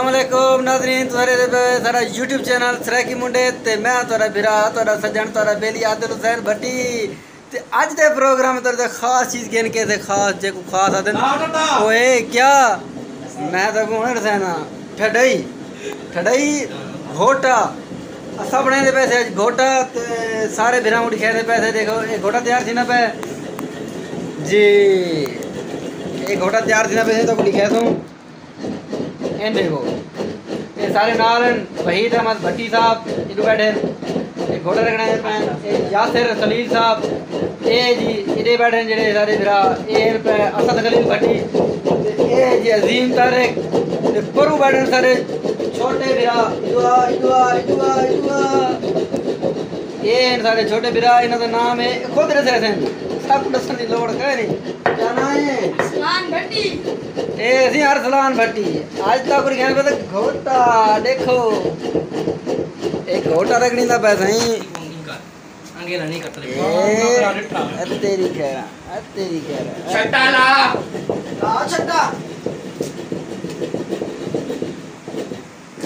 अस्सलाम वालेकुम नाज़रीन, सारा यूट्यूब चैनल सराकी मुंडे ते मैं तोरा बिरा तोरा सज्जन तोरा बेली आदिल हुसैन भट्टी ते अज दे प्रोग्राम तोरे खास चीज़ गिन के ते खास जे को खास आदन ओए क्या मैं तो हुन दसना ठडई ठडई घोटा असा बने दे पैसे घोटा ते सारे बिरा मुंडी खे दे पैसे देखो ये घोटा तैयार थी ना पे जी ये घोटा तैयार थी ना पे तो लिखे तू इन देखो ये सारे नाल वहीद अहमद भट्टी साहब इधर बैठे ये घोड़ा रखना है ये यासिर खलील साहब ये जी इधर बैठे जेडे सारे फिरा ये पे असद खलील भट्टी ये जी अजीम तारिक ये परू बैठे सारे छोटे फिरा इधुआ इधुआ इधुआ इधुआ ये सारे छोटे फिरा इनका नाम है खुद रसे हैं सब दसन की लोड़ कह नहीं क्या नाम है अरसलान भट्टी ए सी अरसलान भट्टी आज तक कोई कहने पे घोटा देखो एक घोटा रखनी था पैसा ही अंगेला नहीं करते तेरी कह रहा छट्टा ला छट्टा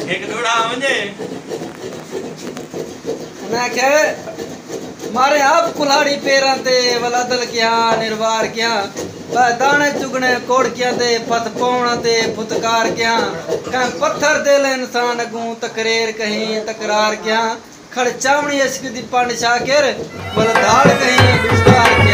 एक थोड़ा मुझे मैं क्या मारे आप कुल्हाड़ी पेरा ते वलादल क्या निर्वार क्या दाने चुगने कोड़ क्या ते पत पौना ते फुतकार क्या कहीं पत्थर दे ले इंसान अगू तकरेर कहीं तकरार क्या खड़ चावनी इश्क दी पंड शाकिर बल धाड़ कहीं